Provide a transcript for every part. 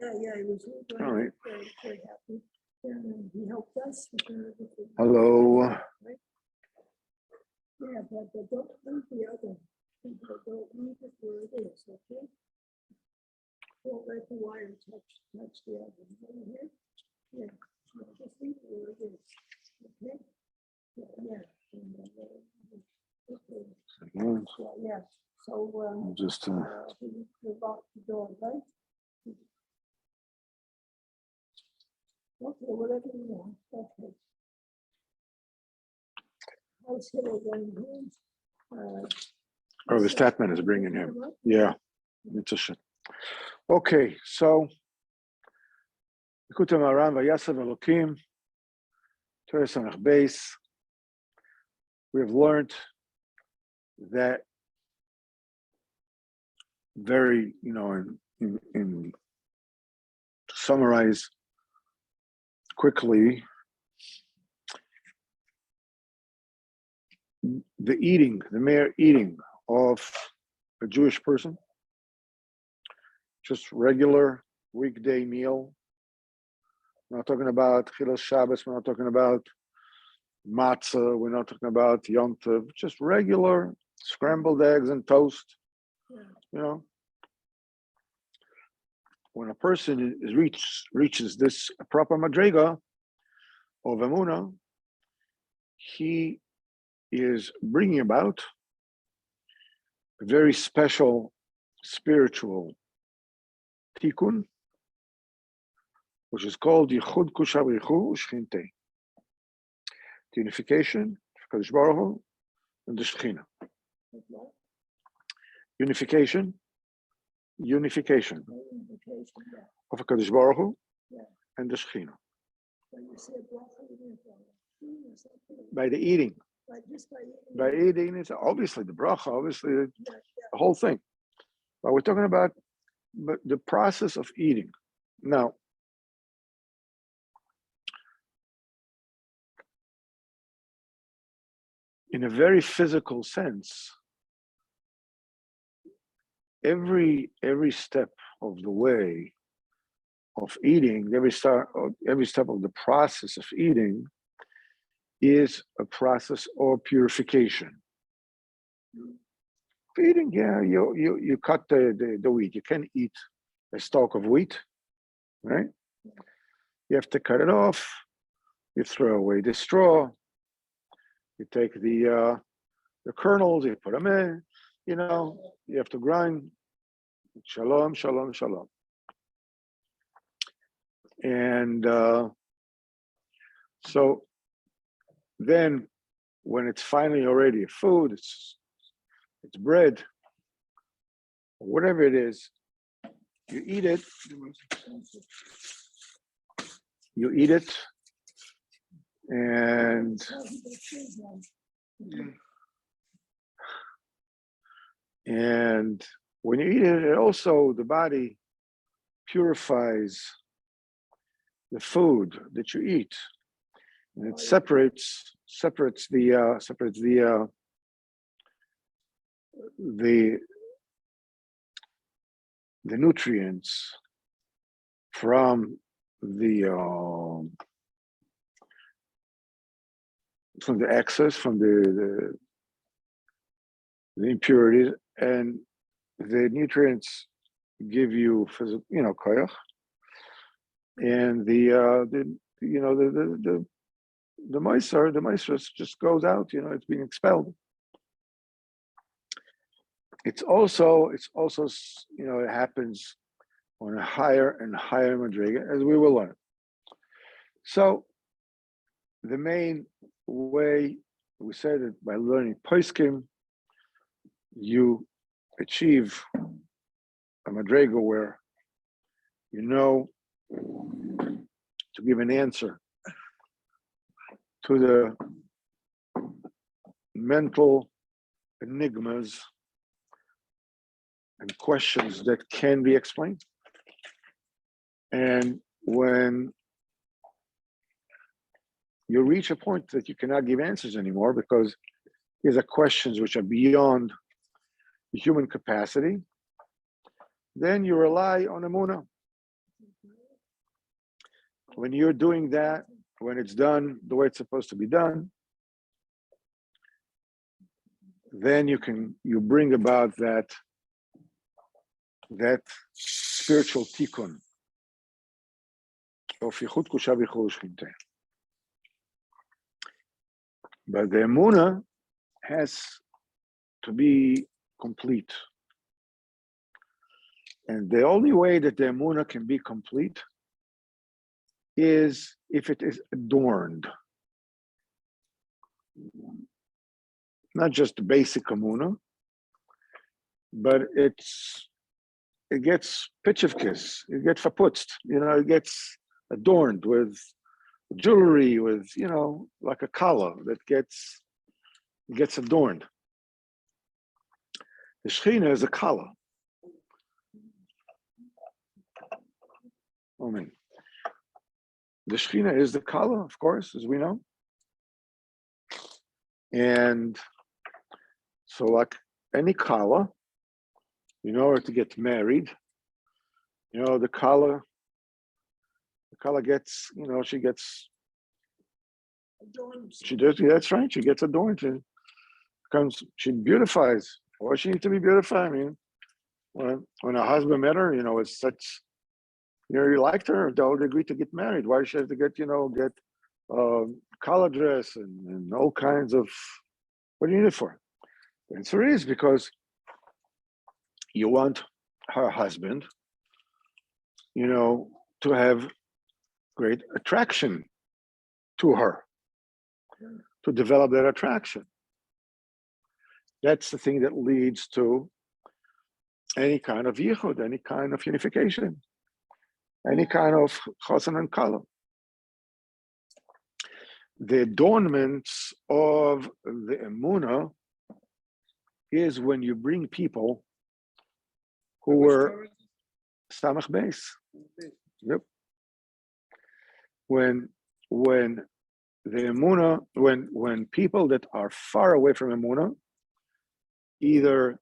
Yeah, he was All right. very happy. And he helped us with the Hello. right? Yeah, but don't leave the other. Don't leave it where it is, okay? Don't let the wire touch the other. Over here? Yeah, just leave it where it is, okay? Yeah. Okay. Yeah, so, Just we locked the door, right? Okay, whatever you want, okay. How's Hillel going here? the Statman is bringing him. Yeah, it's a shit. Okay, so Likutey Moharan Vayasav Elokim Teres Samach Beis. We have learned that very, in to summarize quickly, the mere eating of a Jewish person, just regular weekday meal. We're not talking about Chilul Shabbos, we're not talking about matzah, we're not talking about Yom Tov, just regular scrambled eggs and toast. When a person reaches this proper madrega of emunah, he is bringing about a very special spiritual tikkun, which is called Yichud Kushabrichu Shchinte, the unification of Kadosh Baruch Hu and the Shechina. Unification of Kadosh Baruch Hu and the Shechina. By the eating. By eating, it's obviously the bracha, obviously the whole thing. But we're talking about the process of eating. Now, in a very physical sense, every step of the way of eating, every step of the process of eating is a process of purification. Eating, yeah, you cut the wheat. You can't eat a stalk of wheat, right? You have to cut it off. You throw away the straw. You take the kernels, you put them in. You have to grind. Shalom, shalom, shalom. And so then when it's finally already food, it's bread, or whatever it is, you eat it. And when you eat it, also the body purifies the food that you eat, and it separates the nutrients from the excess, from the impurities, and the nutrients give you physical, koyach, and the meiser just goes out. It's being expelled. It's also it happens on a higher and higher madrega, as we will learn. So the main way, we say that by learning poskim, you achieve a madrega where to give an answer to the mental enigmas and questions that can be explained. And when you reach a point that you cannot give answers anymore because these are questions which are beyond the human capacity, then you rely on emunah. when you're doing that, when it's done the way it's supposed to be done, then you bring about that spiritual tikkun of yichud kusha v'chol shchinteh. But the emunah has to be complete. And the only way that the emunah can be complete is if it is adorned. Not just the basic emunah, but it gets pitchevkis, it gets verputzt, it gets adorned with jewelry, with, like a collar that gets adorned. The Shechina is a collar. Amen. The Shechina is the collar, of course, as we know. And so like any collar, in order to get married, the collar gets, she does, that's right, she gets adorned. She beautifies. Why she needs to be beautified? I mean, when her husband met her, it's such, he liked her, they all agreed to get married. Why does she have to get collar dress and all kinds of, what do you need it for? The answer is because you want her husband, to have great attraction to her, to develop that attraction. That's the thing that leads to any kind of yichud, any kind of unification, any kind of chosn and kala. The adornments of the emunah is when you bring people who were samach beis. Yep. When the emunah, when people that are far away from emunah, either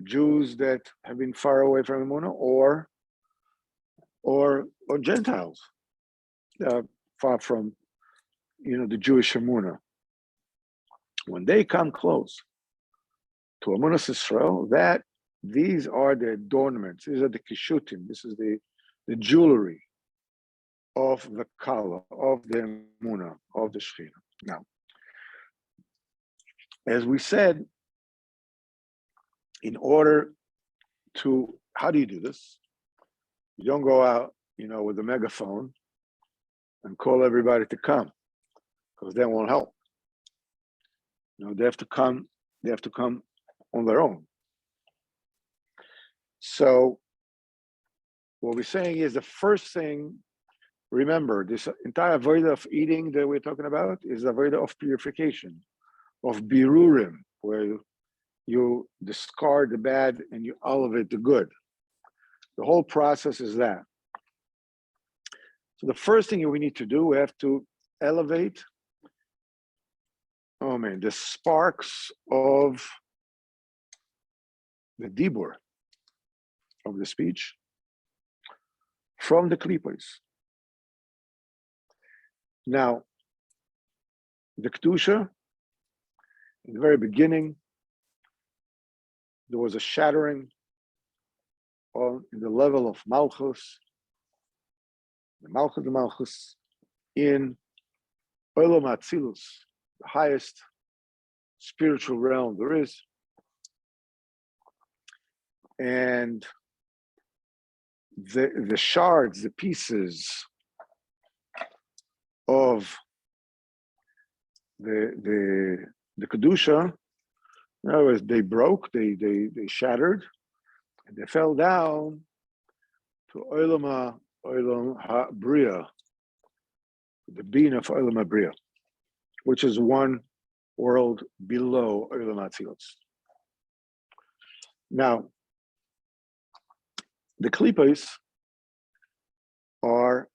Jews that have been far away from emunah, or Gentiles, far from the Jewish emunah, when they come close to emunah Yisrael, these are the adornments, these are the kishutim, this is the jewelry of the kala, of the emunah, of the Shechina. Now, as we said, in order to, how do you do this? You don't go out, with a megaphone and call everybody to come, because that won't help. They have to come on their own. So what we're saying is the first thing, remember, this entire avodah of eating that we're talking about is a avodah of purification, of birurim, where you discard the bad and you elevate the good. The whole process is that. So the first thing we need to do, we have to elevate, the sparks of the dibur, of the speech, from the klipos. Now, the kedusha, in the very beginning, there was a shattering in the level of malchus, the malchus, in olam atzilus, the highest spiritual realm there is. And the shards, the pieces of the kedusha, in other words, they broke, they shattered, and they fell down to olam ha-bria, the being of olam ha-bria, which is one world below olam atzilus. Now, the klipos are,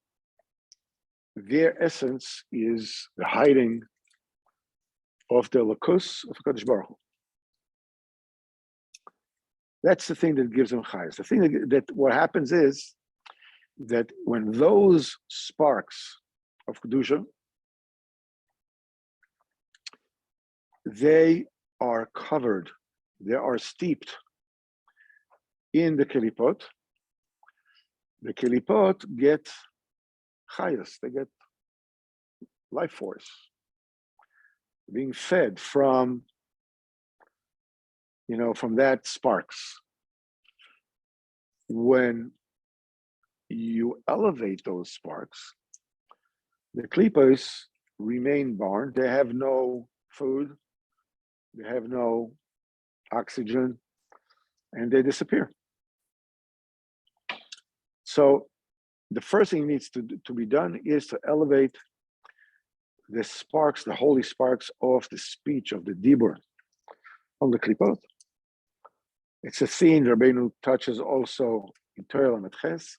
their essence is the hiding of the lakus of Kadosh Baruch Hu. That's the thing that gives them chayas. The thing that what happens is that when those sparks of Kedusha, they are covered, they are steeped in the Kelipot get chayas, they get life force, being fed from, from that sparks. When you elevate those sparks, the klipos remain born. They have no food, they have no oxygen, and they disappear. So the first thing needs to be done is to elevate the sparks, the holy sparks of the speech, of the dibur, on the klipot. It's a theme Rabbeinu touches also in Torah and Ches.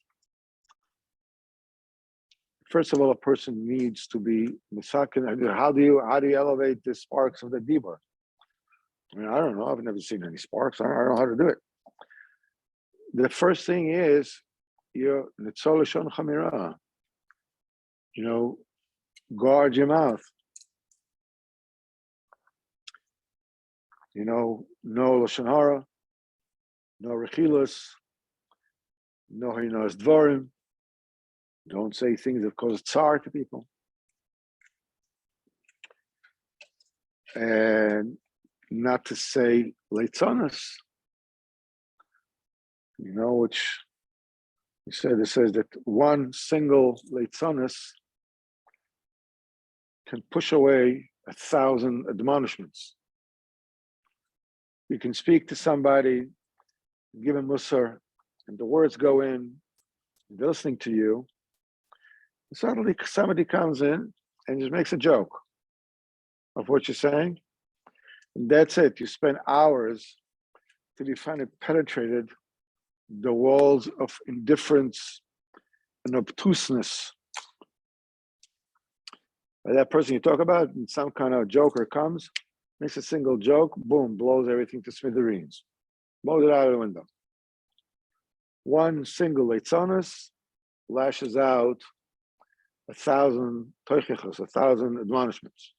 First of all, a person needs to be misakin. How do you elevate the sparks of the dibur? I mean, I don't know. I've never seen any sparks. I don't know how to do it. The first thing is your nitzol lashon chamira. Guard your mouth. No lashon hara, no rechilas, no hinos dvarim. Don't say things that cause tsar to people. And not to say leitzonos, which it says that one single leitzonos can push away 1,000 admonishments. You can speak to somebody, give him musar, and the words go in, they're listening to you. Suddenly somebody comes in and just makes a joke of what you're saying. And that's it. You spend hours till you finally penetrated the walls of indifference and obtuseness. By that person you talk about, and some kind of joker comes, makes a single joke, boom, blows everything to smithereens. Blows it out of the window. One single leitzonos lashes out 1,000 toichichos, 1,000 admonishments.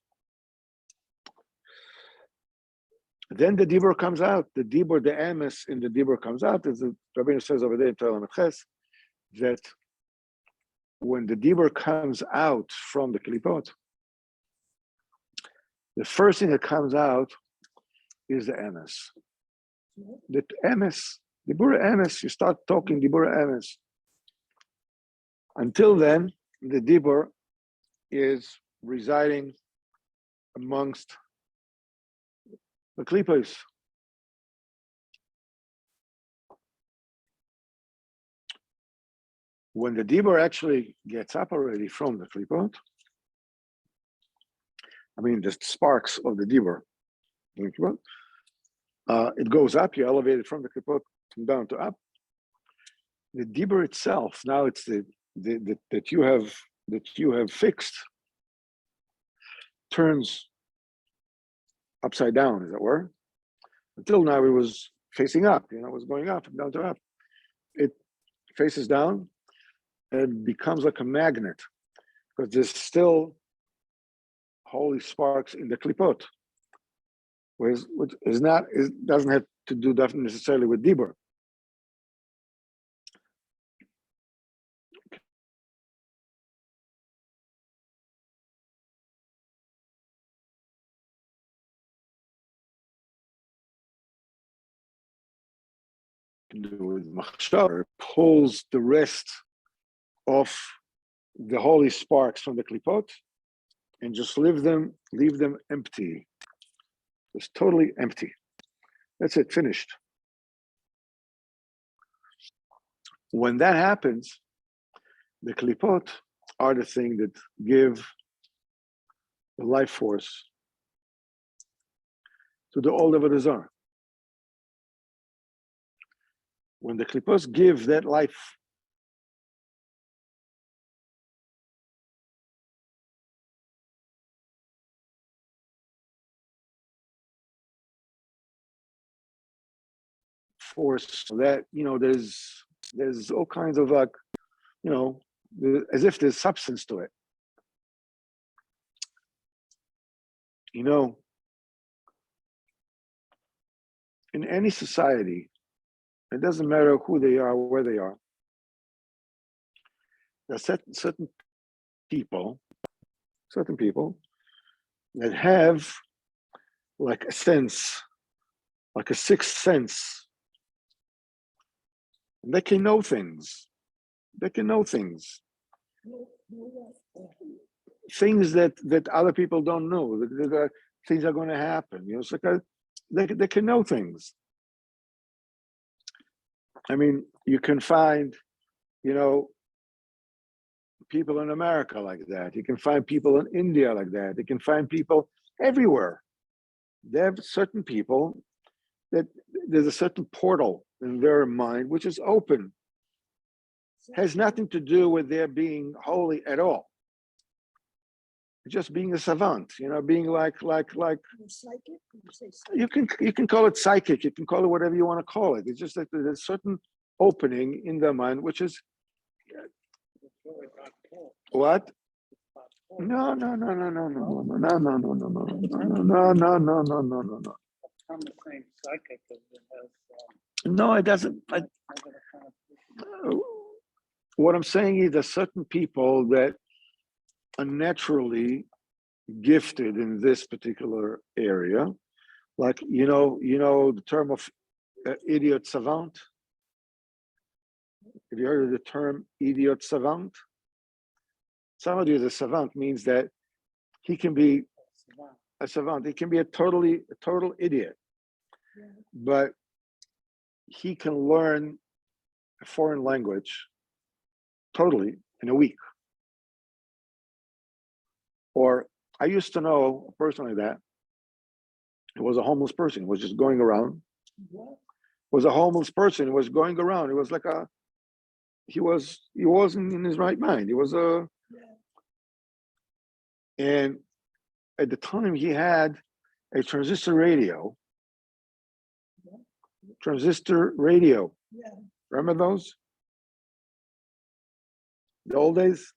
Then the dibur comes out. The dibur, the emes in the dibur comes out. As the Rabbeinu says over there in Torah Ches, that when the dibur comes out from the klipot, the first thing that comes out is the emes. The emes, dibur emes, you start talking dibur emes. Until then, the dibur is residing amongst the klipos. When the dibur actually gets up already from the klipot, the sparks of the dibur, it goes up. You elevate it from the klipot from down to up. The dibur itself, now it's that you have fixed, turns upside down, as it were. Until now, it was facing up. It was going up and down to up. It faces down and becomes like a magnet, because there's still holy sparks in the klipot, which doesn't have to do necessarily with dibur. With machshava, pulls the rest of the holy sparks from the klipot and just leave them empty. It's totally empty. That's it, finished. When that happens, the klipot are the thing that give the life force to the old of the Zar. When the klipos give that life force, that there's all kinds of as if there's substance to it. In any society, it doesn't matter who they are, where they are. There are certain people that have like a sense, like a sixth sense. And they can know things. Things that other people don't know. That things are going to happen. It's like they can know things. I mean, you can find, people in America like that. You can find people in India like that. You can find people everywhere. There are certain people that there's a certain portal in their mind which is open. Has nothing to do with their being holy at all. Just being a savant, being like Psychic? you can call it psychic, you can call it whatever you want to call it. It's just that there's a certain opening in their mind which is what? No. From the same psychic as it has. No, it doesn't. What I'm saying is there's certain people that are naturally gifted in this particular area. Like, the term of idiot savant. Have you heard of the term idiot savant? Somebody who's a savant means that he can be a savant. He can be a total idiot, but he can learn a foreign language totally in a week. Or I used to know a person like that. It was a homeless person. He was just going around. Was a homeless person. He was going around. It was like he wasn't in his right mind. He was and at the time he had a transistor radio. Remember those? The old days?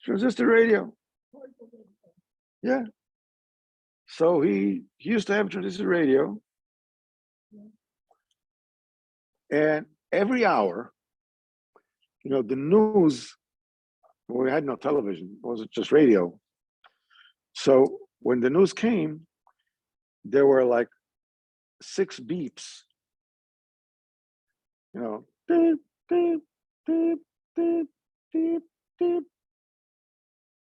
Transistor radio. Yeah. So he used to have a transistor radio. And every hour, the news, we had no television, it was just radio. So when the news came, there were like 6 beeps. Beep, beep, beep, beep, beep, beep.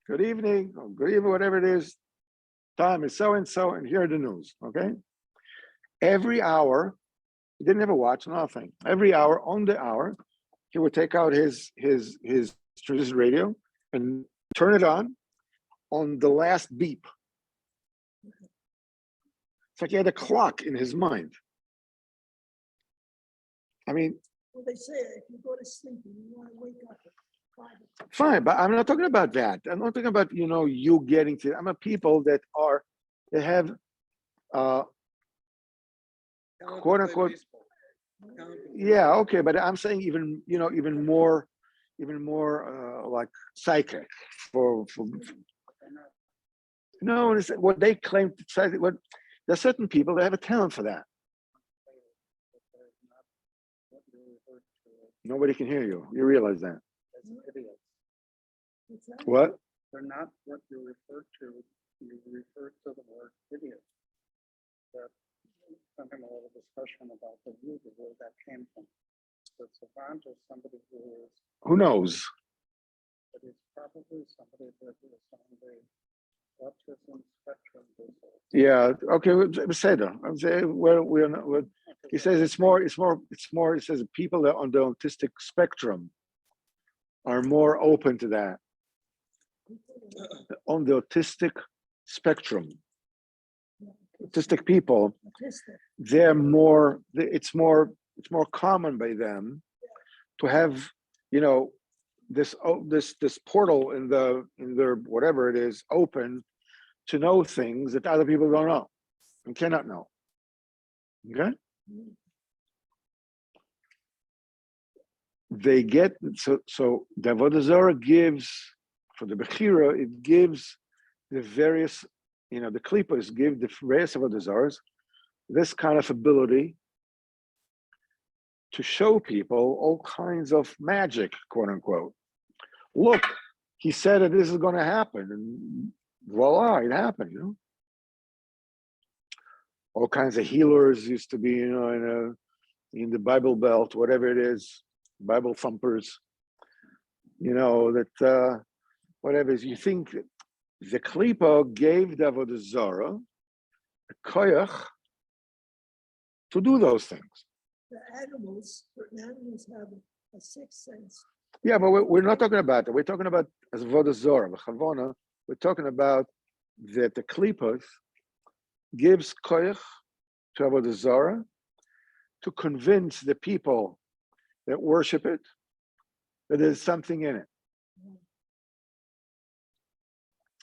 Good evening, or good evening, whatever it is. Time is so and so, and here are the news. Okay. Every hour, he didn't have a watch, nothing. Every hour, on the hour, he would take out his transistor radio and turn it on the last beep. It's like he had a clock in his mind. I mean, Well, they say if you go to sleep and you want to wake up at 5 o'clock. Fine, but I'm not talking about that. I'm not talking about, you getting to, I'm a people that have, quote unquote, yeah, okay, but I'm saying even more like psychic for no, it's what they claim to say. There's certain people that have a talent for that. Nobody can hear you. You realize that? What? They're not what you refer to. You refer to the word idiot. That's something a little discussion about the root of where that came from. So savant is somebody who knows? But it's probably somebody that is on the autism spectrum disorder. Yeah. Okay. Say that. I'm saying we're not. He says it's more. He says people that are on the autistic spectrum are more open to that. On the autistic spectrum, autistic people, they're more. It's more common by them to have, this portal in their whatever it is open to know things that other people don't know and cannot know. Okay. they get, so the Avodah Zarah gives, for the Bechira, it gives the various, the Klippas give the various Avodah Zarahs this kind of ability to show people all kinds of magic, quote unquote. Look, he said that this is going to happen, and voila, it happened. All kinds of healers used to be, in the Bible Belt, whatever it is, Bible thumpers. That whatever is. You think the Klippa gave the Avodah Zarah a koyach to do those things. Certain animals have a sixth sense. Yeah, but we're not talking about that. We're talking about as Avodah Zarah, Chavona. We're talking about that the Klippas gives koyach to Avodah Zarah to convince the people that worship it that there's something in it.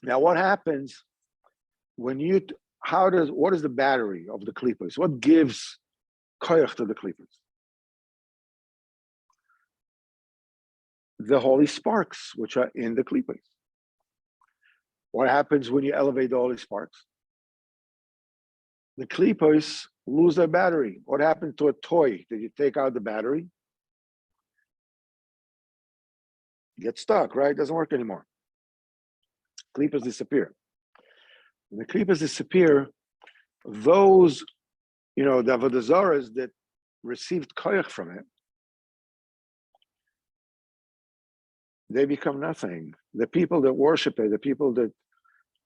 Now, what happens when what is the battery of the Klippas? What gives koyach to the Klippas? The holy sparks, which are in the Klippas. What happens when you elevate the holy sparks? The Klippas lose their battery. What happened to a toy? Did you take out the battery? It gets stuck, right? It doesn't work anymore. Klippas disappear. When the Klippas disappear, those, the Avodah Zarahs that received koyach from it, they become nothing. The people that worship it, the people that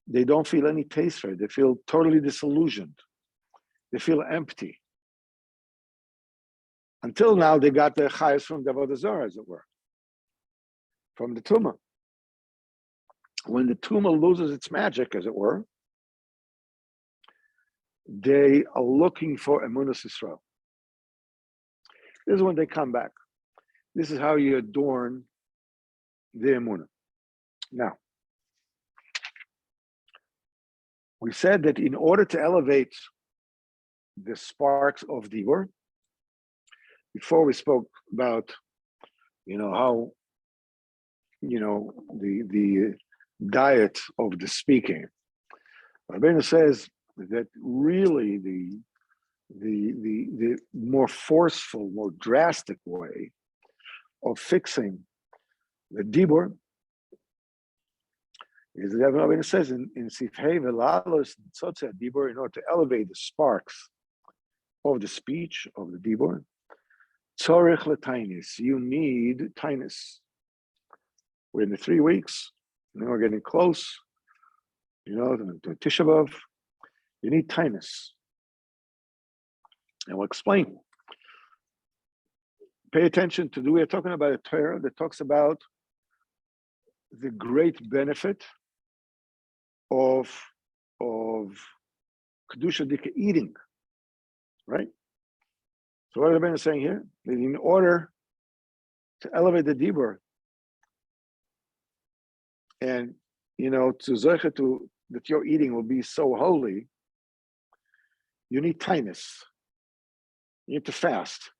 they don't feel any taste for it, they feel totally disillusioned. They feel empty. Until now, they got their chayas from the Avodah Zarah, as it were, from the Tumah. When the Tumah loses its magic, as it were, they are looking for Emunah Yisrael. This is when they come back. This is how you adorn the Emunah. Now, we said that in order to elevate the sparks of Dibur, before we spoke about, how, the diet of the speaking. Rabbeinu says that really the more forceful, more drastic way of fixing the Dibur is that Rabbeinu says in Sifhei Velalos Tzotze Dibur, in order to elevate the sparks of the speech of the Dibur, Tzorech L'Tainis, you need Tainis. We're in the 3 weeks, we're getting close, to Tisha B'Av. You need Tainis. And we'll explain. Pay attention to, we're talking about a Torah that talks about the great benefit of Kedusha Dika eating, right? So what Rabbeinu is saying here, that in order to elevate the Dibur and, to Zeicha to that your eating will be so holy, you need Tainis. You need to fast.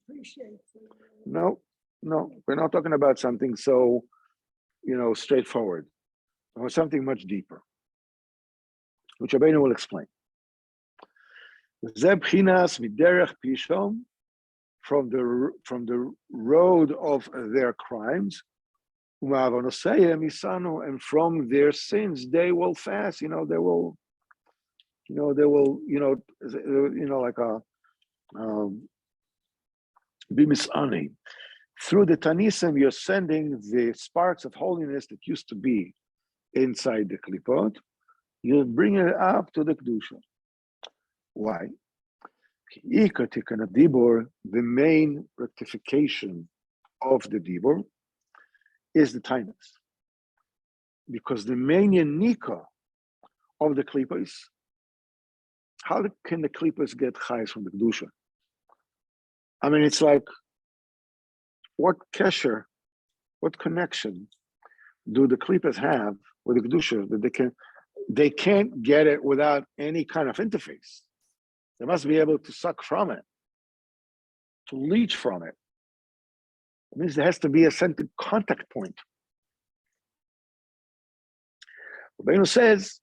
Appreciate. No, we're not talking about something so, straightforward, or something much deeper, which Rabbeinu will explain. Zeb Chinas Miderech Pishom, from the road of their crimes, and from their sins they will fast. They will, like be misani. Through the Tanisim, you're sending the sparks of holiness that used to be inside the Klipot, you bring it up to the Kedusha. Why? The main rectification of the Dibur is the Tainis. Because the main Yanika of the Klipos, how can the Klipos get chayes from the Kedusha? I mean, it's like, what kesher, what connection do the Klipos have with the Kedusha that they can't get it without any kind of interface? They must be able to suck from it, to leach from it. It means there has to be a centered contact point. Rabbeinu says,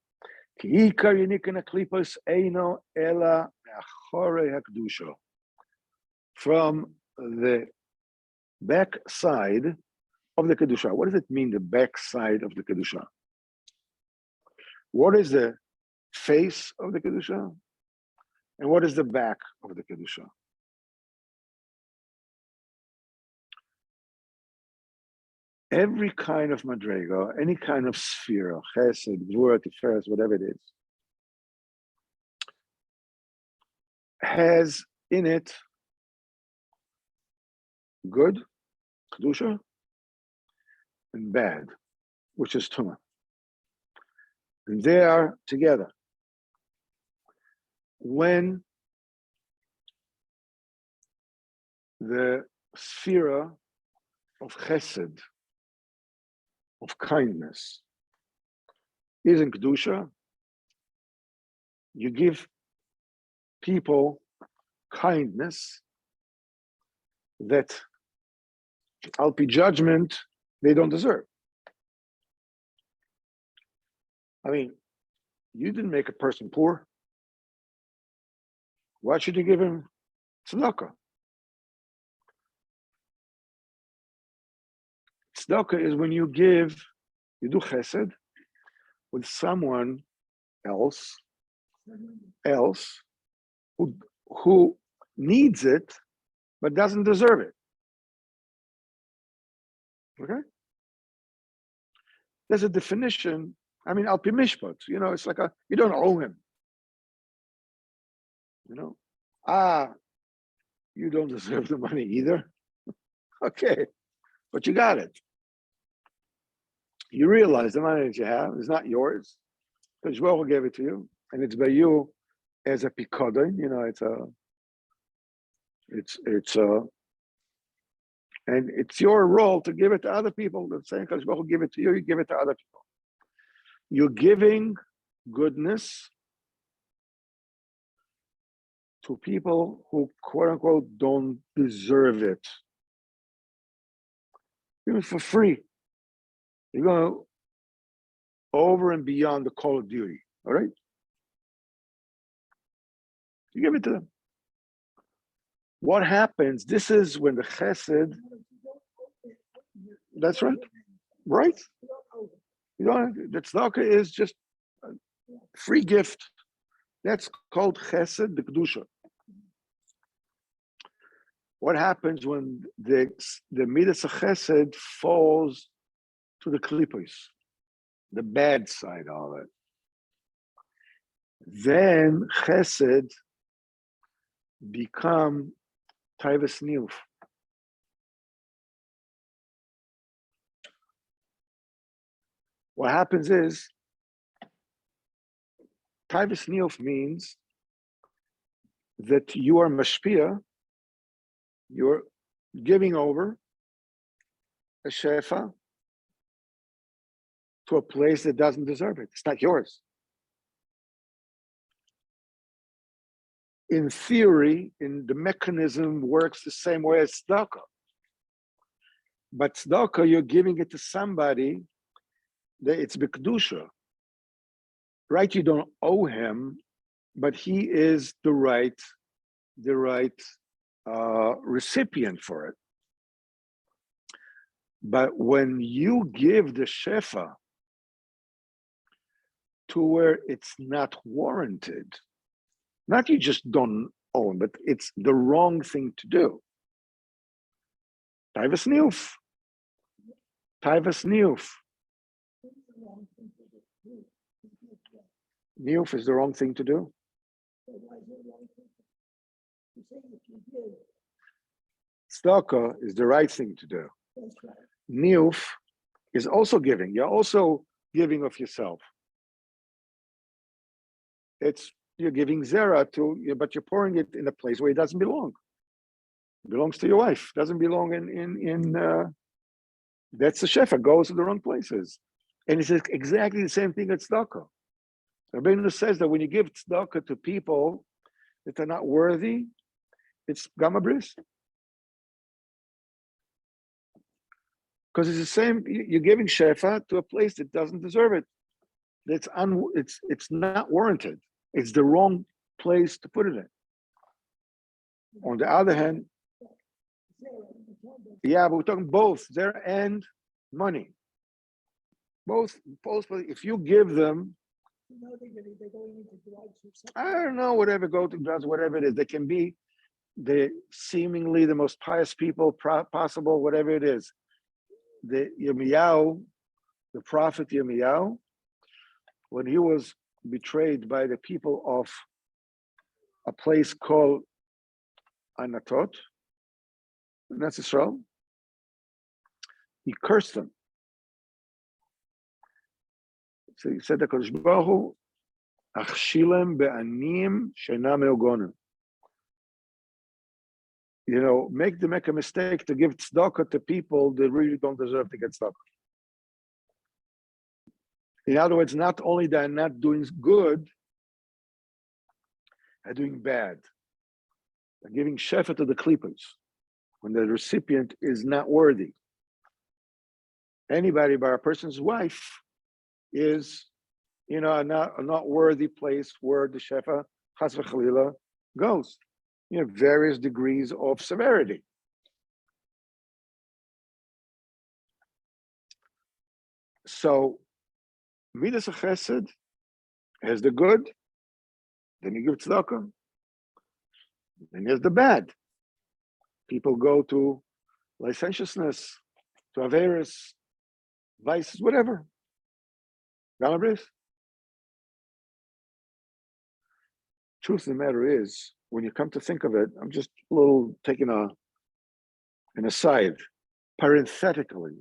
"Ki ikar yinikon haklipos eino ela me'achorei hakdusha." From the back side of the kedusha. What does it mean? The back side of the kedusha. What is the face of the kedusha, and what is the back of the kedusha? Every kind of madrega, any kind of sphere, chesed, gvura, tiferes, whatever it is, has in it good, kedusha, and bad, which is tumah. And they are together. When the sphere of chesed, of kindness, is in kedusha, you give people kindness that, al pi judgment, they don't deserve. I mean, you didn't make a person poor. Why should you give him tzedakah? Tzedakah is when you do chesed with someone else who needs it but doesn't deserve it. Okay? There's a definition. I mean, al pi mishpat, it's like you don't owe him. You don't deserve the money either. Okay, but you got it. You realize the money that you have is not yours, because Yeshua gave it to you, and it's by you as a pikodon. And it's your role to give it to other people. The same because Yeshua will give it to you, you give it to other people. You're giving goodness to people who, quote unquote, don't deserve it. Even for free. You're going over and beyond the call of duty. All right? You give it to them. What happens? This is when the chesed. That's right. Right? The tzedakah is just a free gift. That's called chesed, the kedusha. What happens when the midas of chesed falls to the klipos, the bad side of it? Then chesed become taivas niyuf. What happens is, taivas niyuf means that you are mashpia, you're giving over a shefa to a place that doesn't deserve it. It's not yours. In theory, the mechanism works the same way as tzedakah. But tzedakah, you're giving it to somebody that it's b'kedusha. Right, you don't owe him, but he is the right recipient for it. But when you give the shefa to where it's not warranted, not you just don't own, but it's the wrong thing to do. Taivas niyuf. Taivas niyuf. Niyuf is the wrong thing to do. Tzedakah is the right thing to do. Niyuf is also giving. You're also giving of yourself. You're giving zera but you're pouring it in a place where it doesn't belong. It belongs to your wife. It doesn't belong in that's the shefa, goes to the wrong places. And it's exactly the same thing at tzedakah. Rabbeinu says that when you give tzedakah to people that are not worthy, it's gamma bris. Because it's the same, you're giving shefa to a place that doesn't deserve it. It's not warranted. It's the wrong place to put it in. On the other hand, yeah, but we're talking both there and money. Both. If you give them, they're going into drugs or something. I don't know, whatever, go to drugs, whatever it is, they can be seemingly the most pious people possible, whatever it is. The Yirmiyahu, the prophet Yirmiyahu, when he was betrayed by the people of a place called Anatot, and that's Israel, he cursed them. So he said, "HaKadosh Baruch Hu, achshilem be'anim she'ena me'ogonim." Make a mistake to give tzedakah to people that really don't deserve to get tzedakah. In other words, not only they're not doing good, they're doing bad. They're giving shefa to the klippos when the recipient is not worthy. Anybody but a person's wife is, a not worthy place where the shefa chas v'chalila goes. Various degrees of severity. So, midas chesed has the good, then you give tzedakah. Then there's the bad. People go to licentiousness, to averis, vices, whatever. Galabris. Truth of the matter is, when you come to think of it, I'm just a little taking an aside, parenthetically,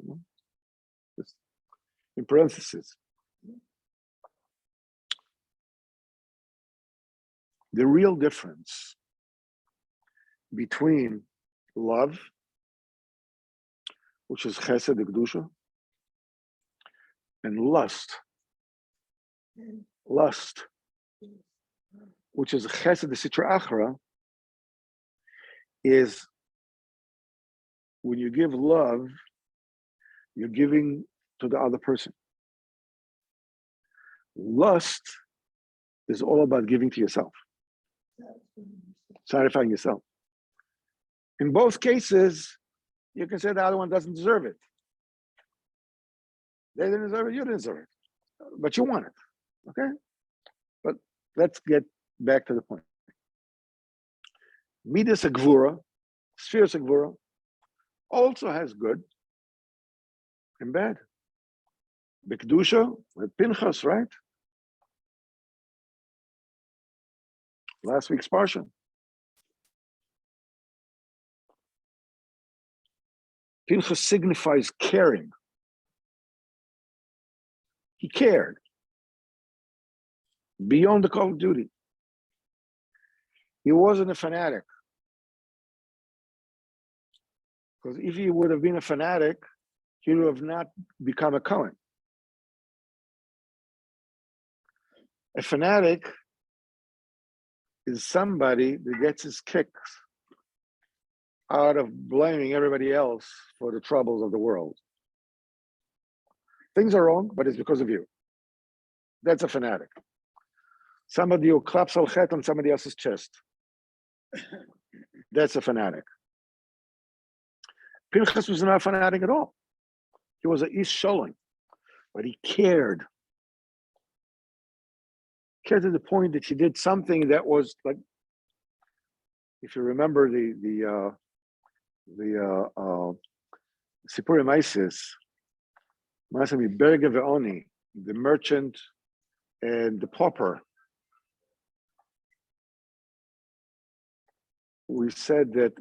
just in parentheses. The real difference between love, which is chesed kedusha, and lust, which is chesed sitra achra, is when you give love, you're giving to the other person. Lust is all about giving to yourself, satisfying yourself. In both cases, you can say the other one doesn't deserve it. They didn't deserve it, you didn't deserve it. But you want it, okay? But let's get back to the point. Midas Gvura, Spheres Gvura, also has good and bad. B'kedusha with Pinchas, right? Last week's parsha. Pinchas signifies caring. He cared beyond the call of duty. He wasn't a fanatic. Because if he would have been a fanatic, he would have not become a Cohen. A fanatic is somebody that gets his kicks out of blaming everybody else for the troubles of the world. Things are wrong, but it's because of you. That's a fanatic. Somebody who claps al chet on somebody else's chest. That's a fanatic. Pinchas was not a fanatic at all. He was an Ish Sholem, but he cared. Cared to the point that he did something that was like, if you remember the Sipurim Isis, Masami Berge Ve'oni, the merchant and the pauper. We said that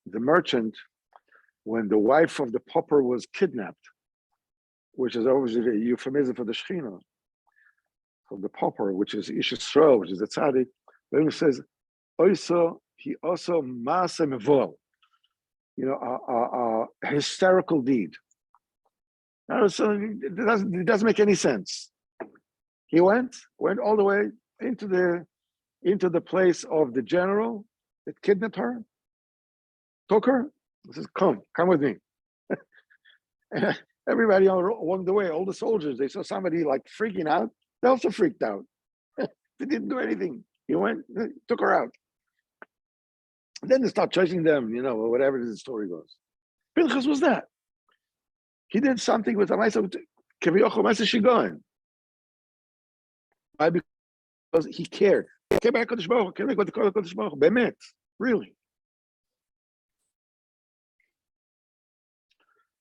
the merchant, when the wife of the pauper was kidnapped, which is always a euphemism for the Shechina, of the pauper, which is Ish Yisrael, which is the tzaddik, then it says, he also ma'aseh mevol, a hysterical deed. So it doesn't make any sense. He went all the way into the place of the general that kidnapped her, took her, and says, come with me. And everybody along the way, all the soldiers, they saw somebody like freaking out. They also freaked out. They didn't do anything. He went, took her out. Then they start chasing them, or whatever the story goes. Pinchas was that. He did something with a Maisa Shigon. Why? Because he cared. Bemet, really.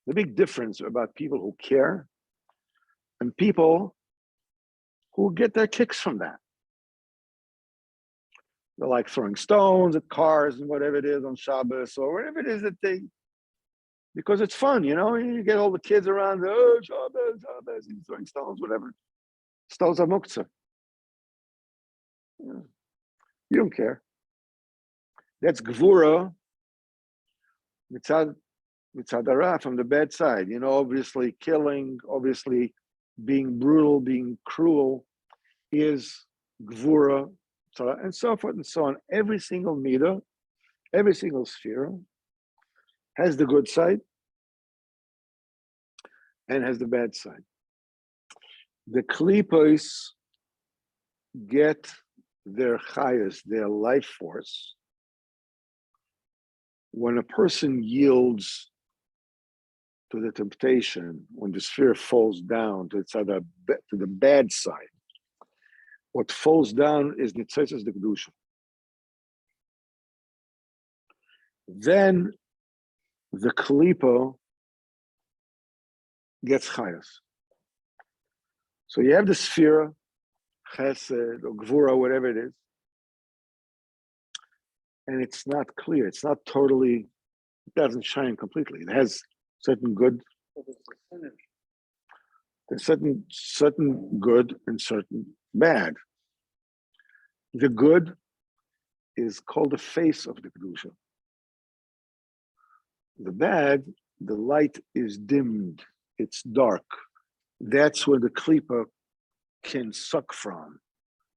The big difference about people who care and people who get their kicks from that. They're like throwing stones at cars and whatever it is on Shabbos or whatever it is that they, because it's fun, you get all the kids around, oh, Shabbos, and throwing stones, whatever. Stones are muktzah. You don't care. That's gvura, mitzadara, from the bad side. Obviously killing, obviously being brutal, being cruel is gvura, and so forth and so on. Every single midah, every single sphere has the good side and has the bad side. The klipos get their chayas, their life force, when a person yields to the temptation, when the sphere falls down to the bad side. What falls down is nitzetzes the kedusha. Then the klipa gets chayas. So you have the sphere, chesed or gvura, whatever it is, and it's not clear. It's not totally. It doesn't shine completely. It has certain good. There's certain good and certain bad. The good is called the face of the kedusha. The bad, the light is dimmed. It's dark. That's where the klipa can suck from.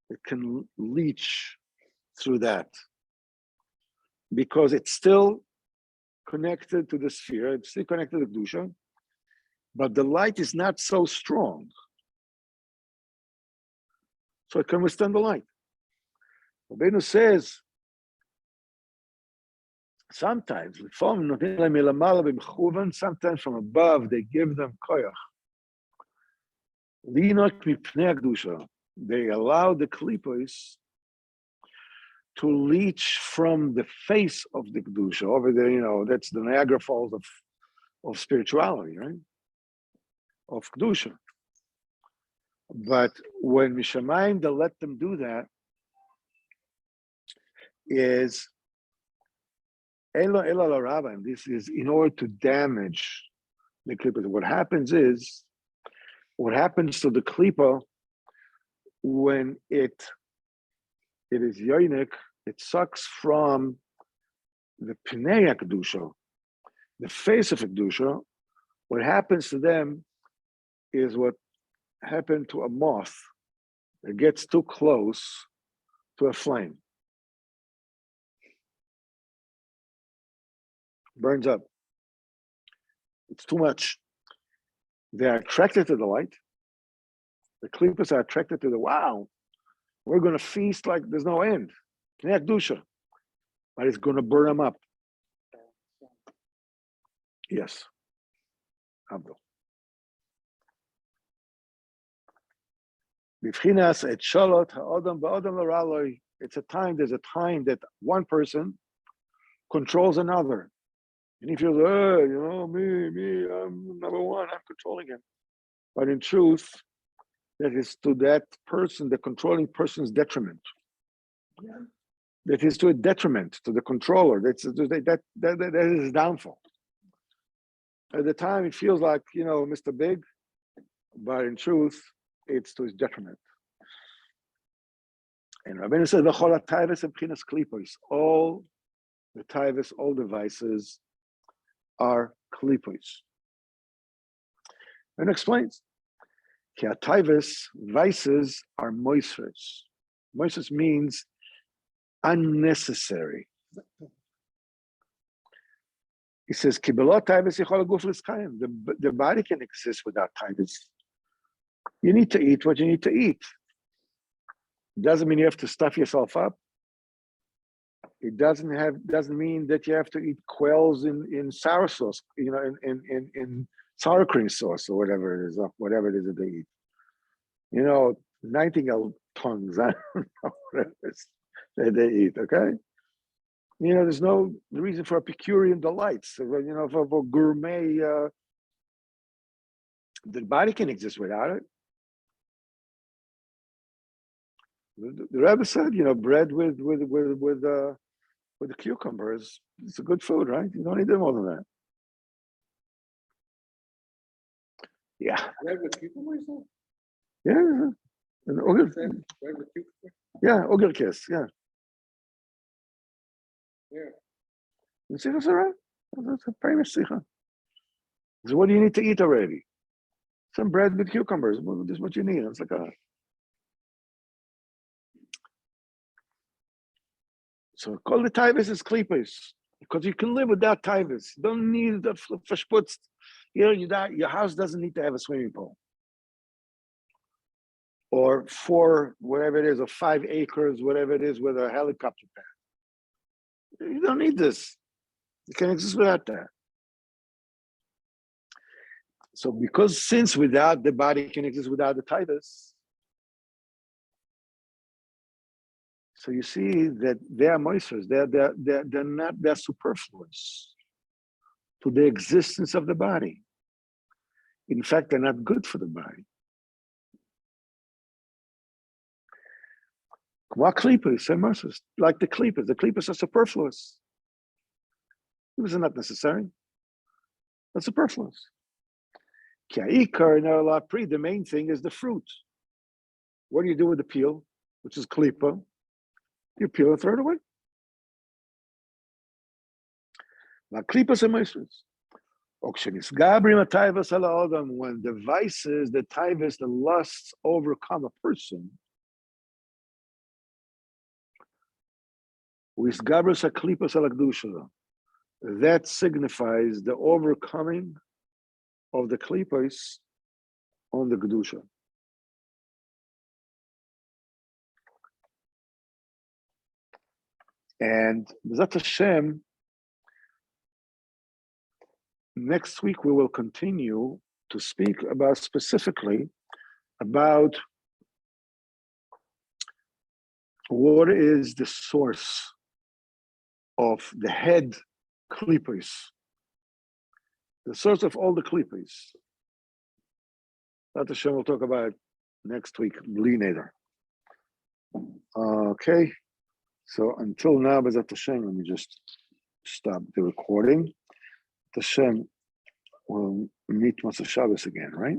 It can leach through that because it's still connected to the sphere. It's still connected to kedusha, but the light is not so strong, so it can withstand the light. Rabbeinu says sometimes from above they give them koyach. They allow the klipos to leach from the face of the kedusha over there. That's the Niagara Falls of spirituality, right? Of kedusha. But when Mishamayim, they let them do that, is this is in order to damage the klipa. What happens to the klipa when it is yoinik, it sucks from the pnei kedusha, the face of kedusha. What happens to them is what happened to a moth that gets too close to a flame. Burns up. It's too much. They are attracted to the light. The klipas are attracted to wow, we're going to feast like there's no end. Kedusha. But it's going to burn them up. Yes. Abdul. It's a time, there's a time that one person controls another. And he feels, me, I'm number one, I'm controlling him. But in truth, that is to that person, the controlling person's detriment. Yeah. That is to a detriment to the controller. That is his downfall. At the time, it feels like, Mr. Big, but in truth, it's to his detriment. And Rabbeinu says, all the taivas, all the vices are klipos. And explains, vices are moisres. Moisres means unnecessary. He says, "Kibelot taivas yichol haguf l'skayim." The body can exist without taivas. You need to eat what you need to eat. It doesn't mean you have to stuff yourself up. It doesn't mean that you have to eat quails in sour sauce, in sour cream sauce or whatever it is that they eat. Nightingale tongues, I don't know what it is that they eat, okay? There's no reason for Epicurean delights, for gourmet, the body can exist without it. The Rebbe said, bread with the cucumbers, it's a good food, right? You don't need more than that. Yeah. Bread with cucumbers? Yeah. And Bread with cucumbers? yeah, ogerkes, yeah. Yeah. You see, that's all right. That's a famous sikha. So what do you need to eat already? Some bread with cucumbers. This is what you need. It's like so call the taivas is klipos, because you can live without taivas. You don't need the versputzt. Your house doesn't need to have a swimming pool. Or 4, whatever it is, or 5 acres, whatever it is, with a helicopter pad. You don't need this. You can exist without that. So since without the body can exist without the taivas, so you see that they are moisers. They're superfluous to the existence of the body. In fact, they're not good for the body. Like the klipas are superfluous. These are not necessary. They're superfluous. The main thing is the fruit. What do you do with the peel, which is klipa? You peel and throw it away. Like klipas and moisers. When the vices, the taivas, the lusts overcome a person, that signifies the overcoming of the klipas on the kedusha. And B'ezrat Hashem, next week we will continue to speak about specifically about what is the source of the head klipas, the source of all the klipas. B'ezrat Hashem will talk about next week, bli neder. Okay, so until now, B'ezrat Hashem, let me just stop the recording. Hashem will meet Motzei Shabbos again, right?